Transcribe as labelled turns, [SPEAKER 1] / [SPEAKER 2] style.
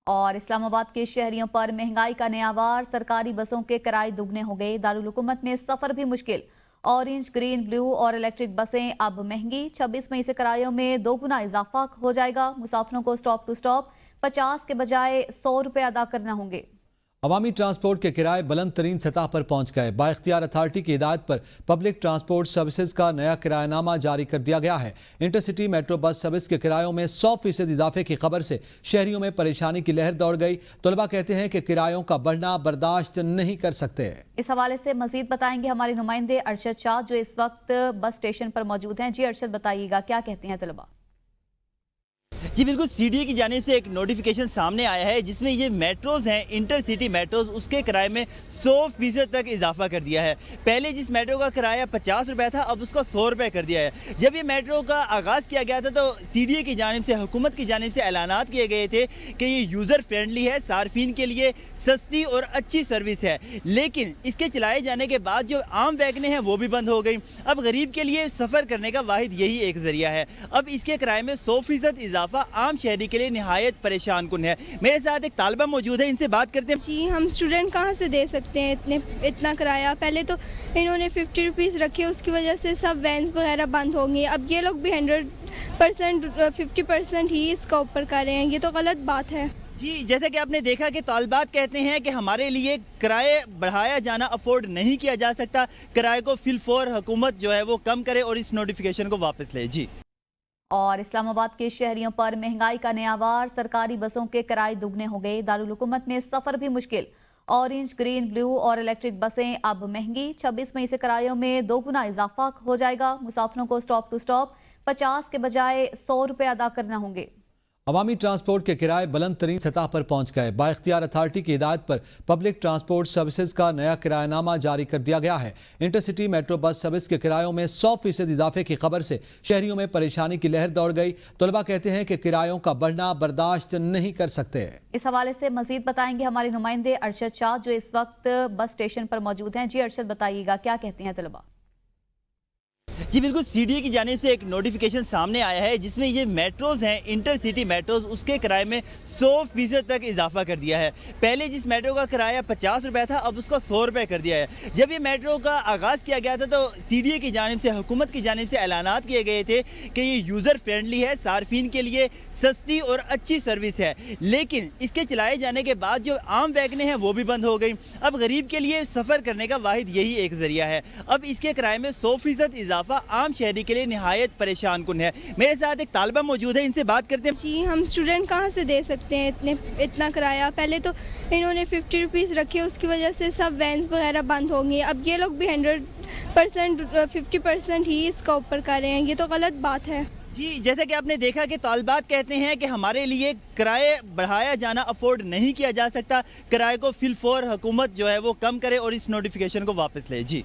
[SPEAKER 1] और इस्लामाबाद के शहरियों पर महंगाई का नया वार। सरकारी बसों के किराए दुगने हो गए। दारुल हुकूमत में सफर भी मुश्किल। ऑरेंज, ग्रीन, ब्लू और इलेक्ट्रिक बसें अब महंगी। 26 मई से किरायों में 2 गुना इजाफा हो जाएगा। मुसाफिरों को स्टॉप टू स्टॉप 50 के बजाय 100 रुपए अदा करना होंगे।
[SPEAKER 2] अवामी ट्रांसपोर्ट के किराए बुलंद तरीन सतह पर पहुंच गए। बाइख्तियार अथॉरिटी की हिदायत पर पब्लिक ट्रांसपोर्ट सर्विसेज का नया किरायानामा जारी कर दिया गया है। इंटरसिटी मेट्रो बस सर्विस के किरायों में 100% इजाफे की खबर से शहरियों में परेशानी की लहर दौड़ गई। तलबा कहते हैं कि किरायों का बढ़ना बर्दाश्त नहीं कर सकते।
[SPEAKER 1] इस हवाले से मजीद बताएंगे हमारे नुमाइंदे अरशद शाह, जो इस वक्त बस स्टेशन पर मौजूद हैं। जी अरशद, बताइएगा क्या कहते हैं तलबा?
[SPEAKER 3] जी बिल्कुल, सीडीए की जानिब से एक नोटिफिकेशन सामने आया है जिसमें ये मेट्रोज हैं, इंटरसिटी मेट्रोज, उसके किराए में 100% तक इजाफा कर दिया है। पहले जिस मेट्रो का किराया 50 रुपये था, अब उसका 100 रुपये कर दिया है। जब ये मेट्रो का आगाज़ किया गया था तो सीडीए की जानिब से, हुकूमत की जानिब से ऐलानात किए गए थे कि ये यूज़र फ्रेंडली है, सार्फिन के लिए सस्ती और अच्छी सर्विस है। लेकिन इसके चलाए जाने के बाद जो आम वैगनें हैं वो भी बंद हो गई। अब गरीब के लिए सफ़र करने का वाहिद यही एक ज़रिया है। अब इसके किराए में 100% इजाफा आम शहरी के लिए निहायत परेशान कुन है। मेरे साथ एक तालिबा मौजूद है, इनसे बात करते हैं।
[SPEAKER 4] जी, हम स्टूडेंट कहाँ से दे सकते हैं इतना किराया? पहले तो इन्होंने 50 रुपीज़ रखे, उसकी वजह से सब वैन्स वगैरह बंद हो गई। अब ये लोग भी 100% 50% ही इसका ऊपर कर रहे हैं। ये तो गलत बात है।
[SPEAKER 3] जी, जैसे कि आपने देखा कि तालिबात कहते हैं कि हमारे लिए किराए बढ़ाया जाना अफोर्ड नहीं किया जा सकता। किराए को फिलफौर हुकूमत जो है वो कम करे और इस नोटिफिकेशन को वापस ले। जी।
[SPEAKER 1] और इस्लामाबाद के शहरियों पर महंगाई का नया वार। सरकारी बसों के किराए दुगने हो गए। दारुल हुकूमत में सफर भी मुश्किल। ऑरेंज, ग्रीन, ब्लू और इलेक्ट्रिक बसें अब महंगी। 26 मई से किरायों में 2 गुना इजाफा हो जाएगा। मुसाफिरों को स्टॉप टू स्टॉप 50 के बजाय 100 रुपए अदा करना होंगे।
[SPEAKER 2] अवामी ट्रांसपोर्ट के किराए बुलंद तरीन सतह पर पहुंच गए। बाइख्तियार अथॉरिटी की हिदायत पर पब्लिक ट्रांसपोर्ट सर्विसेज का नया किरायानामा जारी कर दिया गया है। इंटरसिटी मेट्रो बस सर्विस के किरायों में 100% इजाफे की खबर से शहरियों में परेशानी की लहर दौड़ गई। तलबा कहते हैं कि किरायों का बढ़ना बर्दाश्त नहीं कर सकते।
[SPEAKER 1] इस हवाले से मजीद बताएंगे हमारे नुमाइंदे अरशद शाह, जो इस वक्त बस स्टेशन पर मौजूद हैं। जी अरशद, बताइएगा क्या कहते हैं तलबा?
[SPEAKER 3] जी बिल्कुल, सीडीए की जानिब से एक नोटिफिकेशन सामने आया है जिसमें ये मेट्रोज हैं, इंटरसिटी मेट्रोज, उसके किराए में 100% तक इजाफा कर दिया है। पहले जिस मेट्रो का किराया 50 रुपये था, अब उसका 100 रुपये कर दिया है। जब ये मेट्रो का आगाज़ किया गया था तो सीडीए की जानिब से, हुकूमत की जानिब से ऐलानात किए गए थे कि ये यूज़र फ्रेंडली है, सार्फिन के लिए सस्ती और अच्छी सर्विस है। लेकिन इसके चलाए जाने के बाद जो आम वैगनें हैं वो भी बंद हो गई। अब गरीब के लिए सफ़र करने का वाहिद यही एक ज़रिया है। अब इसके किराए में 100% इजाफा आम शहरी के लिए निहायत परेशान कुन है। मेरे साथ एक तालिबा मौजूद है, इनसे बात करते हैं।
[SPEAKER 4] जी, हम स्टूडेंट कहाँ से दे सकते हैं इतना किराया? पहले तो इन्होंने 50 रुपीज़ रखे, उसकी वजह से सब वैन्स वगैरह बंद हो गई। अब ये लोग भी 100% 50% ही इसका ऊपर कर रहे हैं। ये तो गलत बात है।
[SPEAKER 3] जी, जैसा कि आपने देखा कि तालिबात कहते हैं कि हमारे लिए किराए बढ़ाया जाना अफोर्ड नहीं किया जा सकता। किराए को फिलफौर हुकूमत जो है वो कम करे और इस नोटिफिकेशन को वापस ले। जी।